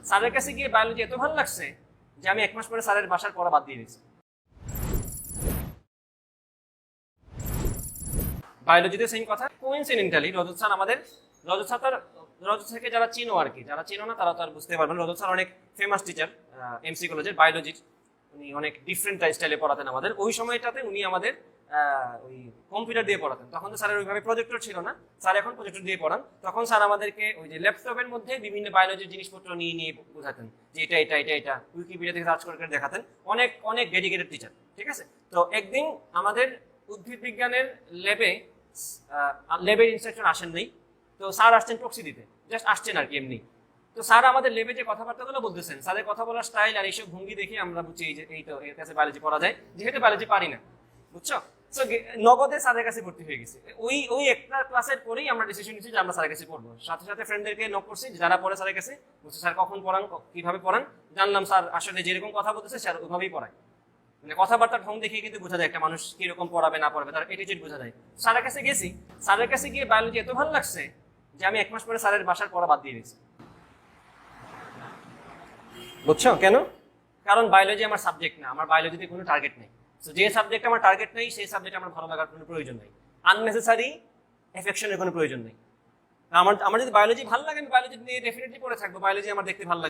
স্যারের কাছে গিয়ে বায়োলজি এত ভালো লাগছে যে আমি 1 মাস পরে স্যারের বাসার পড়া বাদ দিয়ে দিয়েছি। বায়োলজিতে সেম কথা। কোইন্সিডেন্টালি রজত স্যার আমাদের, রজত স্যারকে যারা চিনো আর কি, যারা চিনো না তারা তো আর বুঝতে পারবেন। রজত স্যার অনেক ফেমাস টিচার এমসি কলেজের বায়োলজির। উনি অনেক ডিফারেন্ট স্টাইলে পড়াতেন আমাদের। ওই সময়টাতে উনি আমাদের ওই কম্পিউটার দিয়ে পড়াতেন। তখন তো স্যারের ওইভাবে প্রজেক্টর ছিল না, স্যার এখন প্রজেক্টর দিয়ে পড়ান। তখন স্যার আমাদেরকে ওই যে ল্যাপটপের মধ্যে বিভিন্ন বায়োলজির জিনিসপত্র নিয়ে নিয়ে বোঝাতেন যে এটা এটা এটা এটা, উইকিপিডিয়া থেকে সার্চ করে দেখাতেন। অনেক অনেক ডেডিকেটেড টিচার, ঠিক আছে। তো একদিন আমাদের উদ্ভিদ বিজ্ঞানের ল্যাবের ইনস্ট্রাকশন আসেন নাই। তো স্যার আসছেন টক্সি দিতে, জাস্ট আসছেন আর কি এমনি। তো স্যার আমাদের লেবে যে কথাবার্তাগুলো বলতেছেন, স্যারের কথা বলার স্টাইল আর এইসব ভঙ্গি দেখে আমরা বুঝছি যে এই তো এর কাছে বায়োলজি পড়া যায়, যেহেতু বায়োলজি পারি না, বুঝছো। তো নগদে স্যারের কাছে ভর্তি হয়ে গেছে। ওই ওই একটা ক্লাসের পরেই আমরা ডিসিশন নিচ্ছি যে আমরা স্যারের কাছে পড়বো। সাথে সাথে ফ্রেন্ডদেরকে নক করছি যারা পড়ে স্যারের কাছে, বুঝছে স্যার কখন পড়ান, কিভাবে পড়ান। জানলাম স্যার আসলে যেরকম কথা বলতেছে স্যার ওইভাবেই পড়ায়। মানে কথাবার্তার ঢং দেখে কিন্তু বোঝা যায় একটা মানুষ কিরকম পড়াবে না পড়াবে, তার এটিটিউড বোঝা যায়। স্যারের কাছে গেছি, স্যারের কাছে গিয়ে বায়োলজি এত ভালো লাগছে যে আমি 1 মাস পরে স্যারের বাসার পড়া বাদ দিয়ে দিয়েছি। বুঝছো কেন? কারণ বায়োলজি আমার সাবজেক্ট না, আমার বায়োলজিতে কোনো টার্গেট নেই। তো যে সাবজেক্ট আমার টার্গেট নেই সেই সাবজেক্ট আমার ভালো লাগার কোনো প্রয়োজন নেই। আননেসেসারি এফেকশনের কোনো প্রয়োজন নেই। আমার যদি বায়োলজি ভালো লাগে আমি বায়োলজি নিয়ে ডেফিনেটলি পড়ে থাকবো। বায়োলজি আমার দেখতে ভালো লাগে।